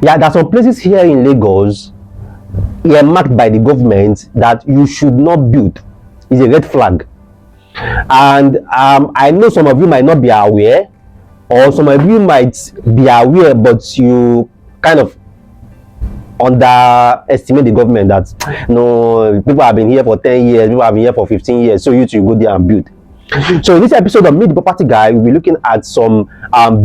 Yeah, there are some places here in Lagos marked by the government that you should not build. Is a red flag. And I know some of you might not be aware, or some of you might be aware, but you kind of underestimate the government that no, people have been here for 10 years, people have been here for 15 years, so you two go there and build. So in this episode of Meet the Property Guy, we'll be looking at some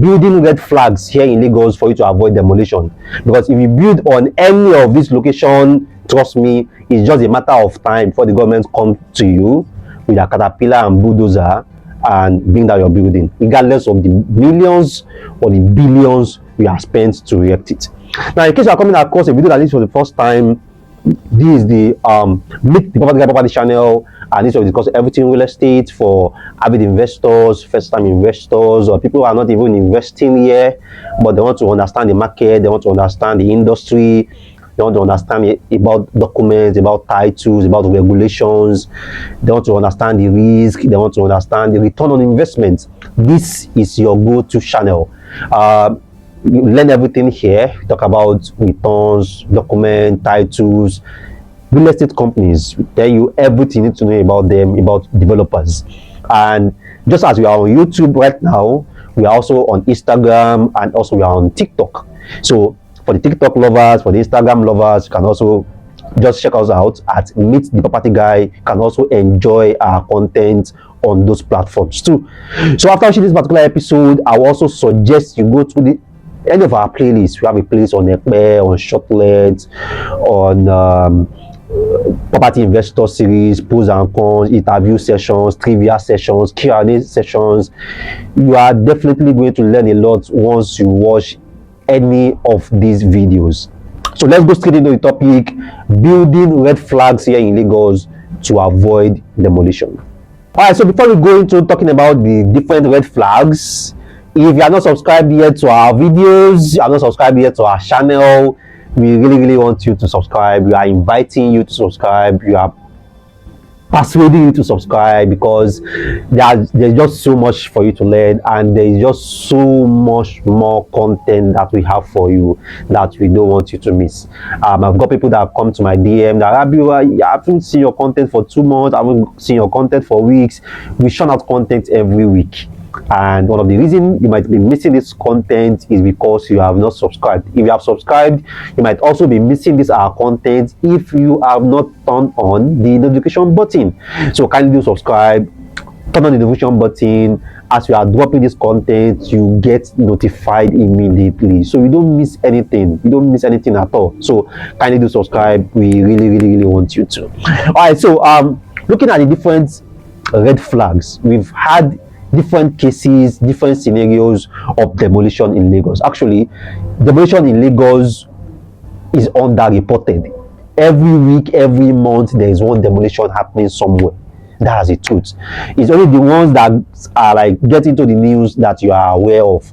building red flags here in Lagos for you to avoid demolition. Because if you build on any of these locations, trust me, it's just a matter of time before the government come to you with a caterpillar and bulldozer and bring down your building, regardless of the millions or the billions you have spent to erect it. Now, in case you are coming across a video like this for the first time, this is the Meet the Property Guy Property channel, and this will discuss everything real estate for avid investors, first-time investors, or people who are not even investing here, but they want to understand the market, they want to understand the industry, they want to understand about documents, about titles, about regulations, they want to understand the risk, they want to understand the return on investment. This is your go-to channel. You learn everything here. We talk about returns, document, titles, real estate companies. We tell you everything you need to know about them, about developers. And just as we are on YouTube right now, we are also on Instagram, and also we are on TikTok. So for the TikTok lovers, for the Instagram lovers, you can also just check us out at Meet the Property Guy. You can also enjoy our content on those platforms too. So after watching this particular episode, I will also suggest you go to any of our playlists. We have a playlist on Ekpe, on Shortlet, on property investor series, pros and cons, interview sessions, trivia sessions, Q&A sessions. You are definitely going to learn a lot once you watch any of these videos. So let's go straight into the topic: building red flags here in Lagos to avoid demolition. All right, so before we go into talking about the different red flags, if you are not subscribed yet to our videos, you are not subscribed yet to our channel, we really want you to subscribe. We are inviting you to subscribe. We are persuading you to subscribe, because there's just so much for you to learn, and there is just so much more content that we have for you that we don't want you to miss. I've got people that have come to my DM that I haven't seen your content for 2 months, I haven't seen your content for weeks. We churn out content every week. And one of the reasons you might be missing this content is because you have not subscribed. If you have subscribed, you might also be missing this our content if you have not turned on the notification button. So kindly do subscribe, turn on the notification button. As you are dropping this content, you get notified immediately, so you don't miss anything. You don't miss anything at all. So kindly do subscribe. We really want you to. All right, so looking at the different red flags, we've had different cases, different scenarios of demolition in Lagos. Actually, demolition in Lagos is underreported. Every week, every month, there is one demolition happening somewhere. That's the truth. It's only the ones that are like get into the news that you are aware of.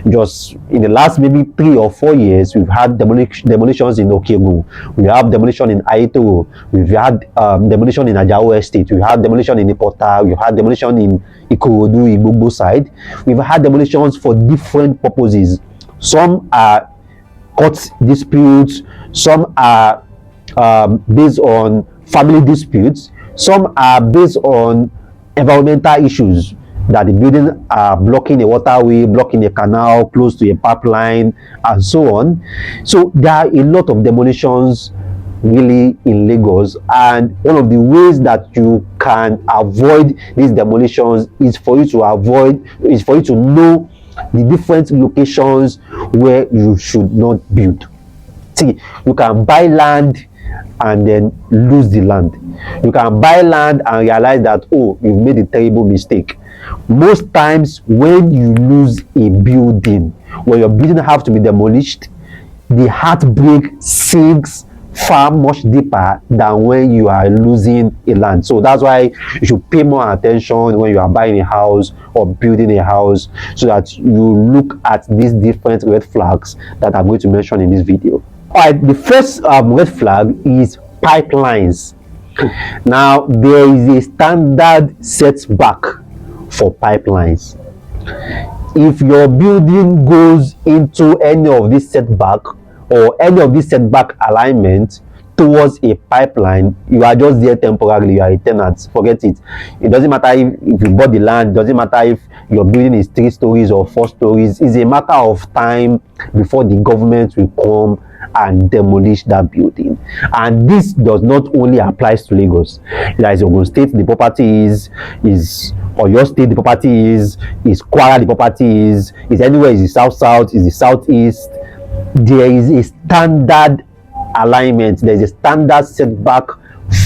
Just in the last maybe 3 or 4 years, we've had demolitions in Okegu. We have demolition in Aito. We've had demolition in Ajao Estate. We've had demolition in Ipota. We've had demolition in Ikorodu, Igbobo side. We've had demolitions for different purposes. Some are court disputes. Some are based on family disputes. Some are based on environmental issues, that the building are blocking a waterway, blocking a canal, close to a pipeline, and so on. So there are a lot of demolitions really in Lagos, and one of the ways that you can avoid these demolitions is for you to know the different locations where you should not build. See, you can buy land and then lose the land. You can buy land and realize that, oh, you've made a terrible mistake. Most times when you lose a building, when your building have to be demolished, the heartbreak sinks far much deeper than when you are losing a land. So that's why you should pay more attention when you are buying a house or building a house, so that you look at these different red flags that I'm going to mention in this video. All right, the first red flag is pipelines. Now, there is a standard setback for pipelines. If your building goes into any of this setback, or any of these setback alignment towards a pipeline, you are just there temporarily. You are a tenant. Forget it. It doesn't matter if you bought the land. It doesn't matter if your building is 3 stories or 4 stories. It's a matter of time before the government will come and demolish that building. And this does not only apply to Lagos. There is Ogun State, the property is Oyo State, the property is Kwara, the property is anywhere, is the south, is the southeast. There is a standard alignment, there is a standard setback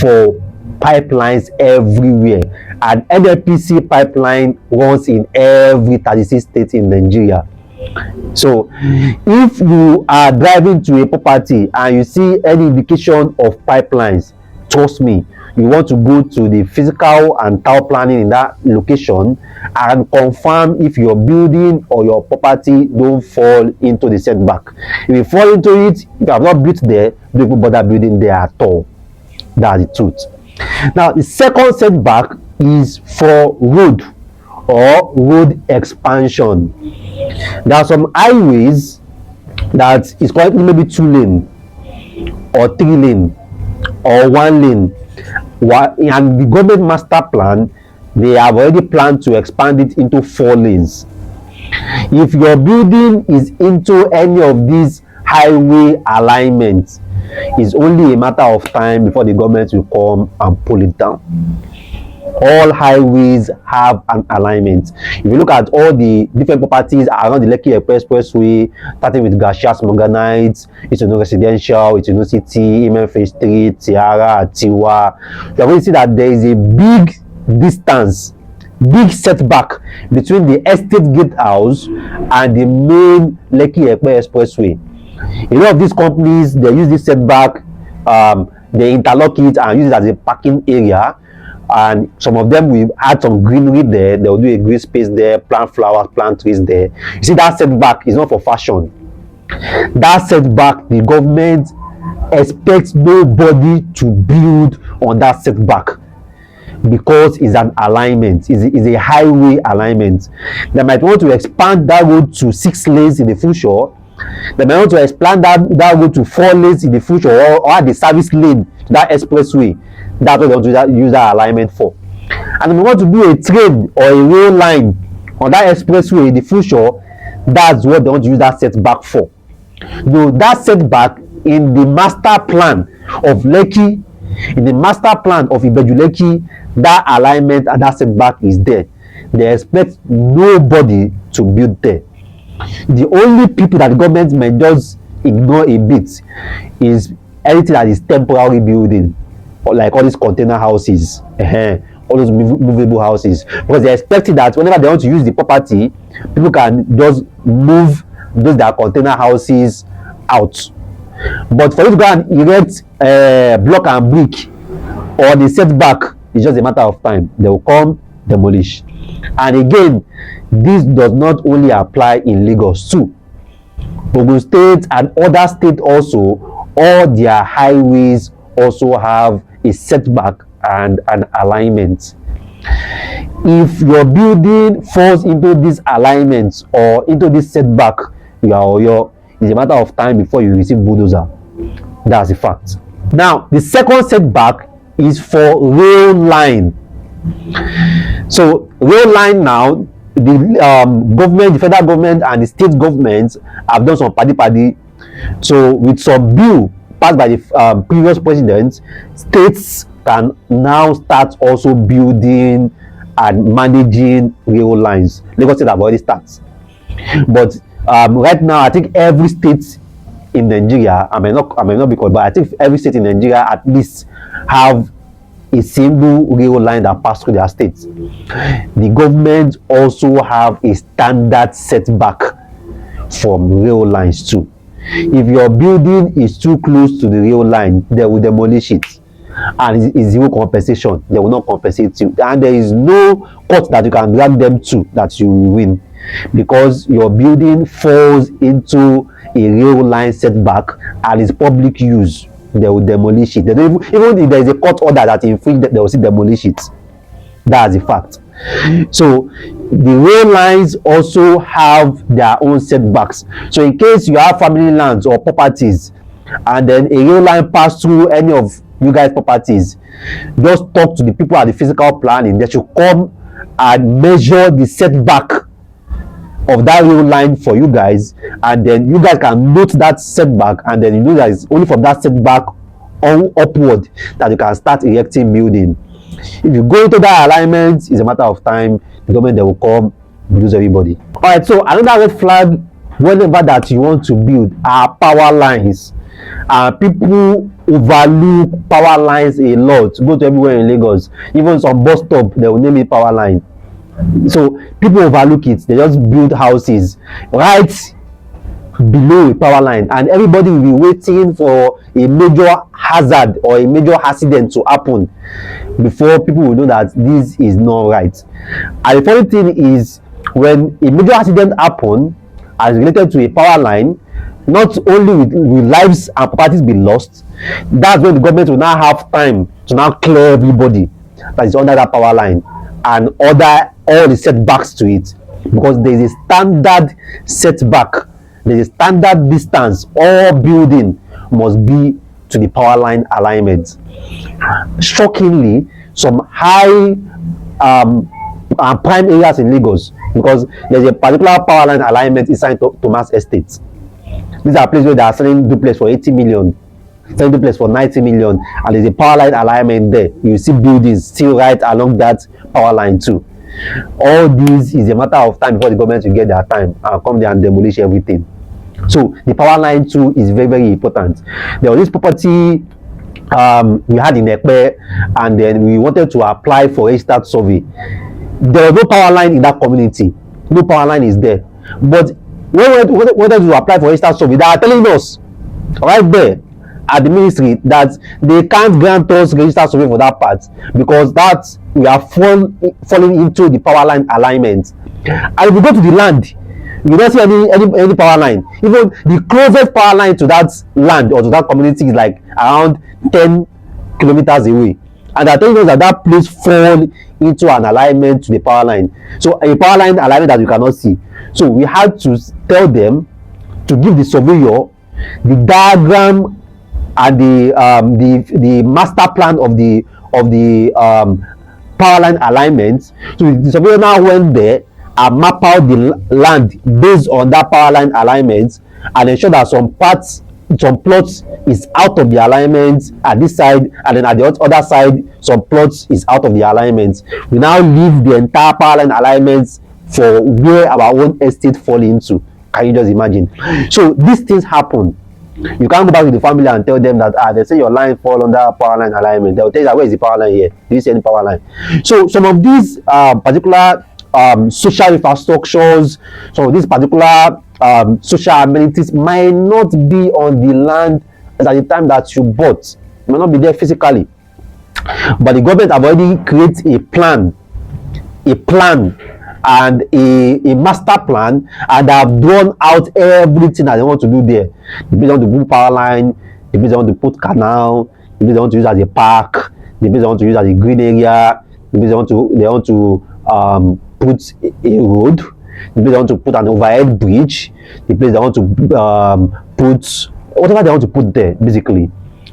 for pipelines everywhere, and NNPC pipeline runs in every 36 states in Nigeria. So if you are driving to a property and you see any indication of pipelines, trust me, you want to go to the physical and tower planning in that location and confirm if your building or your property don't fall into the setback. If you fall into it, if you have not built there, don't bother building there at all. That's the truth. Now the second setback is for road or road expansion. There are some highways that is currently maybe 2 lane or 3 lane or 1 lane, and the government master plan, they have already planned to expand it into 4 lanes. If your building is into any of these highway alignments, it's only a matter of time before the government will come and pull it down. All highways have an alignment. If you look at all the different properties around the Lekki Expressway, starting with Garcias Morganite, it's residential, it's city, Imenfe Street, Tiara, Tiwa, you're going to see that there is a big distance, big setback between the estate gatehouse and the main Lekki Expressway. A lot of these companies, they use this setback, they interlock it and use it as a parking area. And some of them will add some greenery there. They will do a green space there, plant flowers, plant trees there. You see, that setback is not for fashion. That setback, the government expects nobody to build on that setback because it's an alignment. It's a highway alignment. They might want to expand that road to 6 lanes in the future. They might want to expand that road to 4 lanes in the future, or add the service lane to that expressway. That's what they want to use that alignment for. And if we want to do a train or a rail line on that expressway in the future, that's what they want to use that setback for. Though that setback in the master plan of Lekki, in the master plan of Ibeju Lekki, that alignment and that setback is there. They expect nobody to build there. The only people that the government may just ignore a bit is anything that is temporary building, like all these container houses, all those movable houses, because they're expecting that whenever they want to use the property, people can just move those that are container houses out. But for you to go and erect block and brick or the setback, it's just a matter of time. They will come demolish. And again, this does not only apply in Lagos too. Ogun State and other states also, all their highways also have a setback and an alignment. If your building falls into these alignments or into this setback, it's a matter of time before you receive bulldozer. That's a fact. Now, the second setback is for rail line. So, rail line now, the government, the federal government and the state governments have done some paddy. So, with some bill passed by the previous president, states can now start also building and managing rail lines. Lagos State have already started, but right now I think every state in Nigeria, I may not be called, but I think every state in Nigeria at least have a single rail line that passes through their states. The government also have a standard setback from rail lines too. If your building is too close to the rail line, they will demolish it, and it's zero compensation. They will not compensate you, and there is no court that you can drag them to that you will win, because your building falls into a rail line setback and is public use. They will demolish it. They don't even if there is a court order that infringes, they will still demolish it. That's the fact. So the rail lines also have their own setbacks. So in case you have family lands or properties and then a rail line pass through any of you guys properties, just talk to the people at the physical planning. They should come and measure the setback of that rail line for you guys, and then you guys can note that setback, and then you know that it's only from that setback on upward that you can start erecting building. If you go into that alignment, it's a matter of time. The government, they will come lose everybody. All right, so another red flag whenever that you want to build are power lines. People overlook power lines a lot. Go to everywhere in Lagos, even some bus stop, they will name it power line. So people overlook it. They just build houses right below a power line, and everybody will be waiting for a major hazard or a major accident to happen before people will know that this is not right. And the funny thing is, when a major accident happen as related to a power line, not only will lives and properties be lost, that's when the government will now have time to now clear everybody that is under that power line and order all the setbacks to it, because there is a standard setback, there is a standard distance all building must be to the power line alignment. Shockingly, some high prime areas in Lagos, because there's a particular power line alignment inside Thomas Estate. These are places where they are selling duplex for 80 million, selling duplex for 90 million, and there's a power line alignment there. You see buildings still right along that power line too. All this is a matter of time before the government will get their time and come there and demolish everything. So the power line too is very, very important. There was this property we had in Ekpe, and then we wanted to apply for a registered survey. There was no power line in that community. No power line is there. But when we wanted to apply for a registered survey, they are telling us right there at the ministry that they can't grant us registered survey for that part, because that we are falling into the power line alignment. And if you go to the land, you don't see any power line. Even the closest power line to that land or to that community is like around 10 kilometers away, and they're telling us that that place fall into an alignment to the power line. So a power line alignment that you cannot see. So we had to tell them to give the surveyor the diagram and the master plan of the power line alignment. So the surveyor now went there and map out the land based on that power line alignment, and ensure that some plots is out of the alignment at this side, and then at the other side some plots is out of the alignment. We now leave the entire power line alignment for where our own estate fall into. Can you just imagine? So these things happen. You can't go back to the family and tell them that they say your line fall under power line alignment. They'll tell you that, where is the power line here? Do you see any power line? So some of these particular social infrastructures, some of these particular social amenities might not be on the land at the time that you bought. It might not be there physically, but the government have already created a plan and a master plan, and they have drawn out everything that they want to do there. They want to put power line, they want to put canal, they want to use as a park, they want to use as a green area, they want to put a road, the place they want to put an overhead bridge, the place they want to put whatever they want to put there, basically.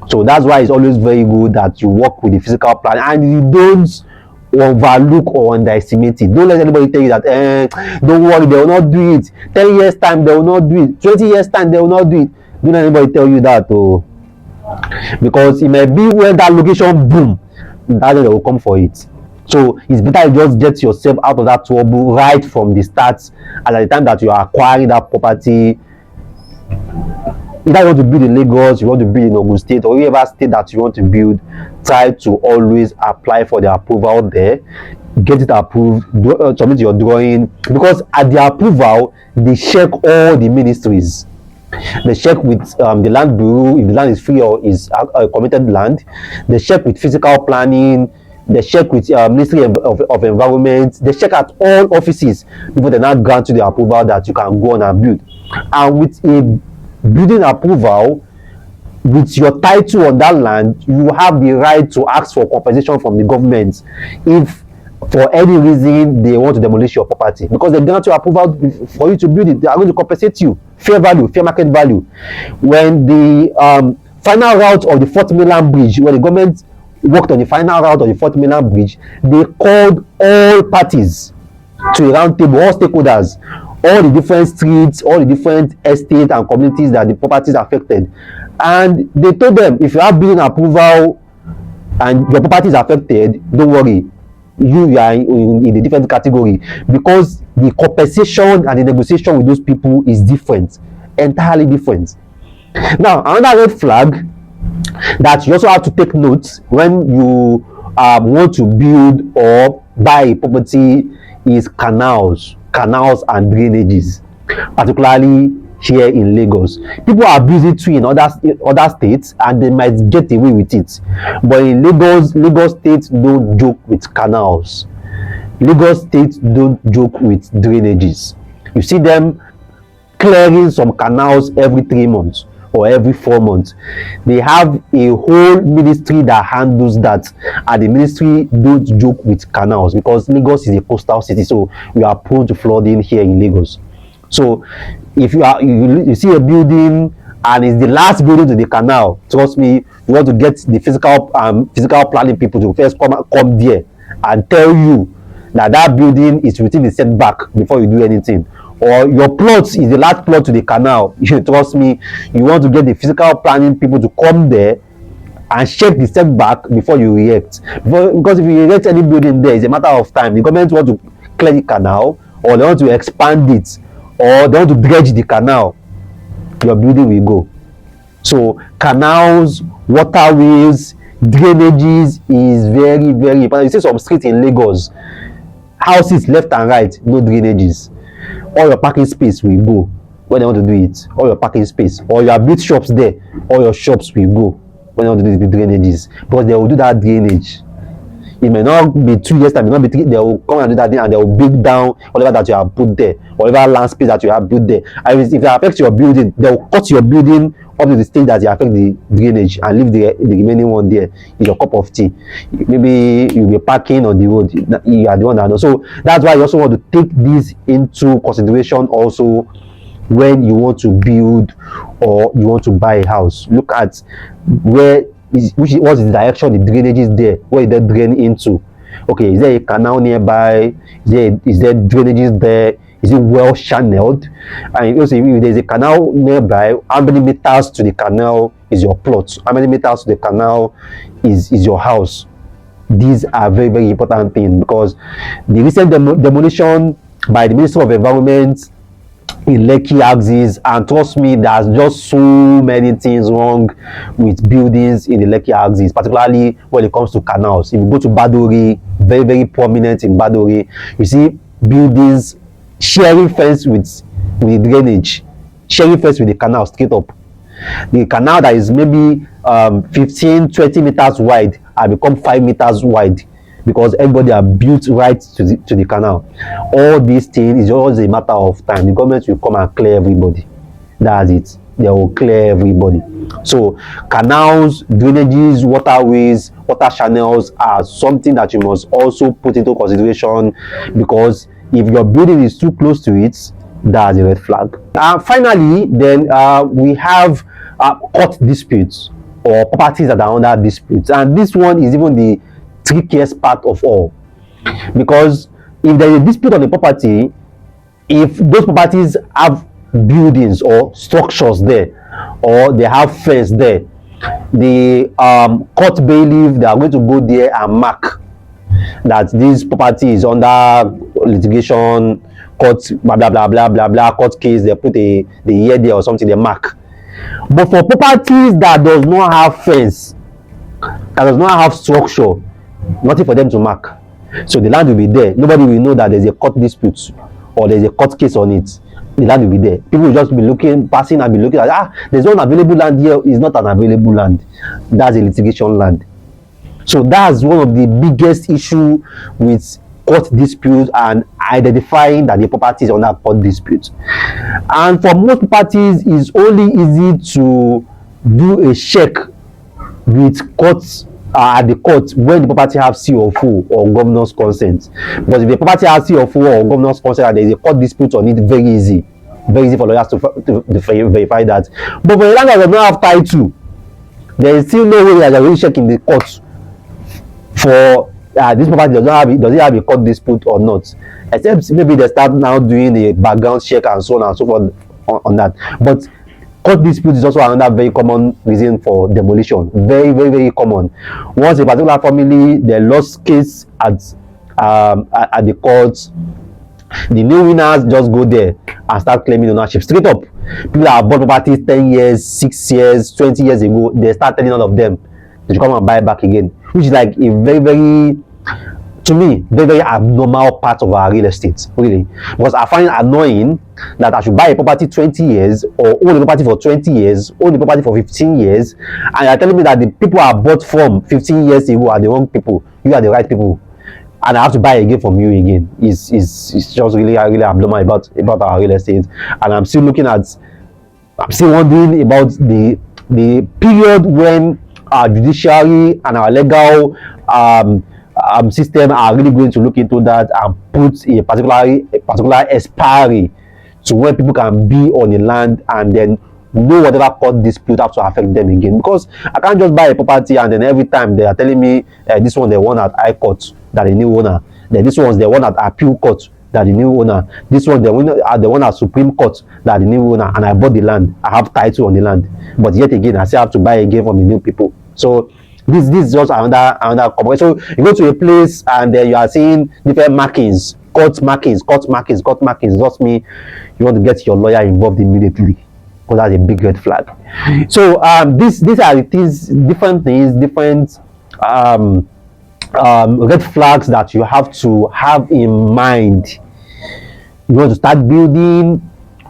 So that's why it's always very good that you work with the physical plan and you don't overlook or underestimate it. Don't let anybody tell you that don't worry, they will not do it. 10 years time they will not do it, 20 years time they will not do it. Don't let anybody tell you that, because it may be when that location boom, that's when they will come for it. So it's better you just get yourself out of that trouble right from the start, and at the time that you are acquiring that property. Either you want to build in Lagos, you want to build in Ogun State, or whatever state that you want to build, try to always apply for the approval there, get it approved, submit your drawing, because at the approval they check all the ministries. They check with the land bureau if the land is free or is committed land. They check with physical planning. They check with Ministry of Environment. They check at all offices before they now grant you the approval that you can go on and build. And with a building approval, with your title on that land, you have the right to ask for compensation from the government if for any reason they want to demolish your property, because they grant you approval for you to build it, they are going to compensate you fair value, fair market value. When the final route of the 4th mainland bridge, when the government worked on the final route of the 4th mainland bridge, they called all parties to a round table, all stakeholders, all the different streets, all the different estates and communities that the properties affected, and they told them, if you have building approval and your property is affected, don't worry, you are in a different category, because the compensation and the negotiation with those people is different, entirely different. Now, another red flag that you also have to take note when you want to build or buy a property is canals and drainages, particularly here in Lagos. People are busy too in other states, and they might get away with it, but in Lagos State don't joke with canals. Lagos State don't joke with drainages. You see them clearing some canals every 3 months or every 4 months. They have a whole ministry that handles that, and the ministry don't joke with canals, because Lagos is a coastal city, so we are prone to flooding here in Lagos. So if you see a building and it's the last building to the canal, trust me, you want to get the physical planning people to first come there and tell you that building is within the setback before you do anything, or your plot is the last plot to the canal. You trust me, you want to get the physical planning people to come there and check the setback before you react, because if you erect any building there, it's a matter of time. The government want to clear the canal, or they want to expand it, or they want to dredge the canal, your building will go. So canals, waterways, drainages is very, very important. You see some streets in Lagos, houses left and right, no drainages. All your parking space will go when they want to do it. All your parking space, or you have built shops there, all your shops will go when they want to do the drainages, because they will do that drainage. It may not be 2 years time, it may not be 3, they will come and do that thing, and they will break down whatever that you have put there, whatever land space that you have built there. And if it affects your building, they will cut your building up to the stage that you affect the drainage, and leave the remaining one there in your cup of tea. Maybe you'll be parking on the road, you are the one that knows. So that's why you also want to take this into consideration also when you want to build or you want to buy a house. Look at what's the direction the drainage is there, where is that drain into. Okay, is there a canal nearby? Is there drainages there? Is it well channeled? And also, if there's a canal nearby, how many meters to the canal is your plot? How many meters to the canal is your house? These are very, very important things, because the recent demolition by the Ministry of Environment in Lekki axis, and trust me, there's just so many things wrong with buildings in the Lekki axis, particularly when it comes to canals. If you go to Badori, very, very prominent in Badori, you see buildings sharing fence with the drainage, sharing fence with the canal straight up. The canal that is maybe 15-20 meters wide has become 5 meters wide, because everybody are built right to the canal. All these things is always a matter of time. The government will come and clear everybody. That's it. They will clear everybody. So canals, drainages, waterways, water channels are something that you must also put into consideration, because if your building is too close to it, that's a red flag. Finally, then we have court disputes, or properties that are under disputes, and this one is even the trickiest part of all, because if there is a dispute on the property, if those properties have buildings or structures there, or they have fence there, the court bailiff, they are going to go there and mark that this property is under litigation, court, blah blah blah blah blah blah, court case. They put the year there or something, they mark. But for properties that does not have fence, that does not have structure, nothing for them to mark. So the land will be there. Nobody will know that there's a court dispute or there's a court case on it. The land will be there. People will just be looking, passing and be looking at, there's one available land here. It's not an available land. That's a litigation land. So that's one of the biggest issue with court disputes, and identifying that the property is under court dispute. And for most properties, it's only easy to do a check with court at the court when the property have CFO or governor's consent. Because if the property has CFO or governor's consent and there is a court dispute on it, very easy for lawyers to verify that. But for the land that does not have title, there is still no way that they are really checking the court for this property does it have a court dispute or not, except maybe they start now doing a background check and so on and so forth on that. But court dispute is also another very common reason for demolition. Very common. Once a particular family they lost case at the courts, the new winners just go there and start claiming ownership straight up. People that have bought properties 10 years, 6 years, 20 years ago, they start telling all of them they should come and buy back again, which is like a very to me very abnormal part of our real estate, really. Because I find it annoying that I should buy a property 20 years or own a property for 20 years, own a property for 15 years, and you're telling me that the people I bought from 15 years ago are the wrong people, you are the right people, and I have to buy again from you again. It's just really abnormal about our real estate. And I'm still wondering about the period when our judiciary and our legal system are really going to look into that and put a particular expiry to when people can be on the land and then no whatever court dispute have to affect them again. Because I can't just buy a property and then every time they are telling me this one they won at High Court, that the new owner, then this one's the one at Appeal Court, that the new owner, this one the one at Supreme Court, that the new owner, and I bought the land, I have title on the land, but yet again I still have to buy again from the new people. So this is just another company. So you go to a place and then you are seeing different markings, court markings. Just me, you want to get your lawyer involved immediately, because that's a big red flag. So these are the things, different red flags that you have to have in mind. You want to start building,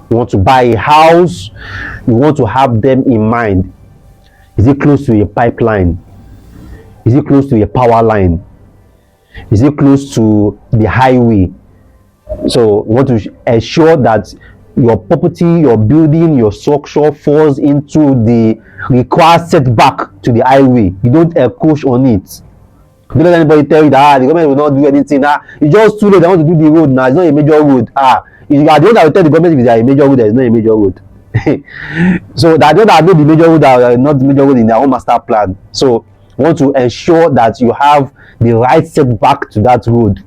you want to buy a house, you want to have them in mind. Is it close to a pipeline? Is it close to a power line? Is it close to the highway? So you want to ensure that your property, your building, your structure falls into the required setback to the highway. You don't encroach on it. Don't let anybody tell you that the government will not do anything. It's just too late. They want to do the road now. It's not a major road. You are the one that will tell the government if there is a major road, there is not a major road. So that they don't know the major road are not the major road in their own master plan. So you want to ensure that you have the right setback to that road.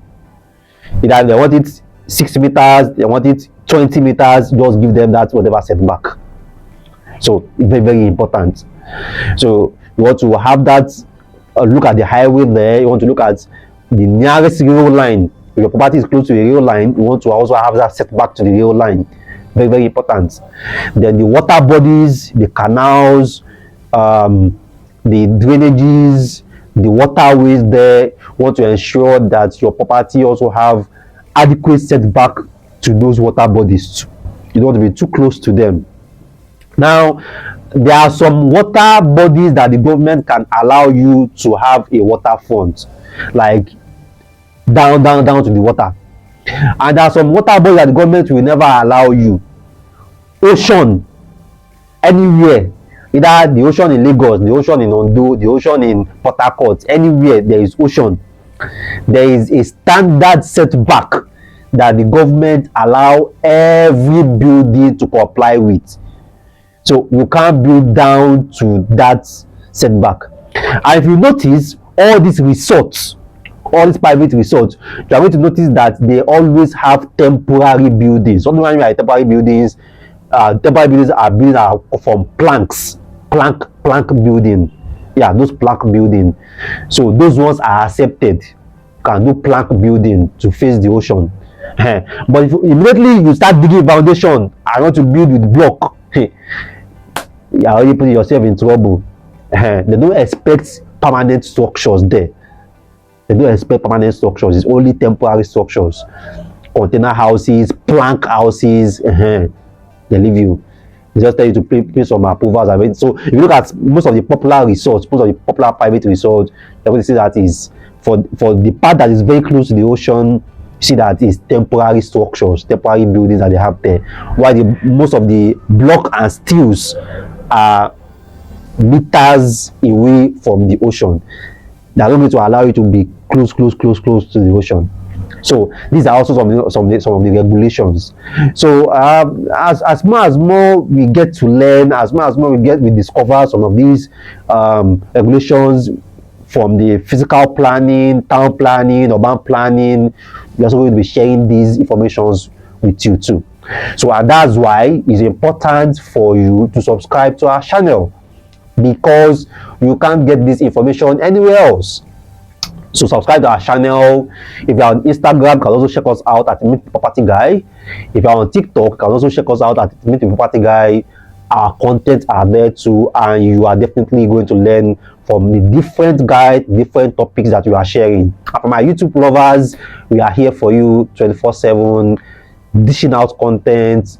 Either they want it 6 meters, they want it 20 meters, just give them that whatever setback. So very important. So you want to have that. Look at the highway there. You want to look at the nearest rail line. If your property is close to a rail line, you want to also have that setback to the rail line. Very important. Then the water bodies, the canals, the drainages, the waterways there. You want to ensure that your property also have adequate setback to those water bodies. You don't want to be too close to them. Now, there are some water bodies that the government can allow you to have a waterfront, like down to the water. And there are some water bodies that the government will never allow you. Ocean, anywhere, either the ocean in Lagos, the ocean in Ondo, the ocean in Port Harcourt, anywhere there is ocean, there is a standard setback that the government allow every building to comply with. So you can't build down to that setback. And if you notice, all these resorts, all these private resorts, you are going to notice that they always have temporary buildings. Something like temporary buildings are built from planks, plank building. Yeah, those plank building. So those ones are accepted. You can do plank building to face the ocean. But if immediately you start digging foundation, I want to build with block, you are already putting yourself in trouble. They don't expect permanent structures there. They don't expect permanent structures. It's only temporary structures. Container houses, plank houses, they leave you. They just tell you to pay some approvals. So if you look at most of the popular resorts, most of the popular private resorts, you're going to see that is for the part that is very close to the ocean. See that is temporary structures, temporary buildings that they have there. While most of the block and steels are meters away from the ocean. They are not going to allow you to be close to the ocean. So these are also some of the regulations. So as more we get to learn, as more we discover some of these regulations from the physical planning, town planning, urban planning, we're also going to be sharing these informations with you too. So and that's why it's important for you to subscribe to our channel, because you can't get this information anywhere else. So subscribe to our channel. If you're on Instagram, you can also check us out at Meet the Property Guy. If you're on TikTok, you can also check us out at Meet the Property Guy. Our content are there too, and you are definitely going to learn from the different guides, different topics that we are sharing. And for my YouTube lovers, we are here for you 24/7, dishing out content,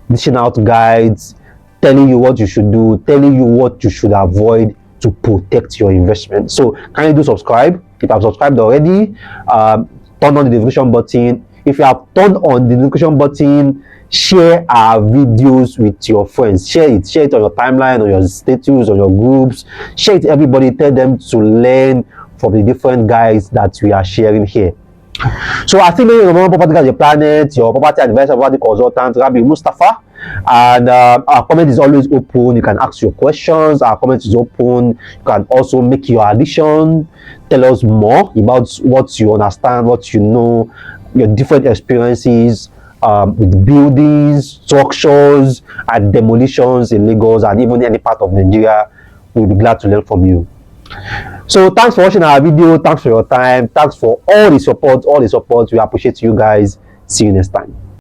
dishing out guides, telling you what you should do, telling you what you should avoid to protect your investment. So can you do subscribe? If you have subscribed already, turn on the notification button. If you have turned on the notification button, share our videos with your friends. Share it on your timeline, on your status, on your groups. Share it to everybody. Tell them to learn from the different guys that we are sharing here. So I think your property guys, your planet, your property advisor, property consultant, Rabbi Mustafa, and our comment is always open. You can ask your questions. Our comment is open. You can also make your addition. Tell us more about what you understand, what you know, your different experiences with buildings, structures, and demolitions in Lagos and even any part of Nigeria. We'll be glad to learn from you. So thanks for watching our video. Thanks for your time. Thanks for all the support. We appreciate you guys. See you next time.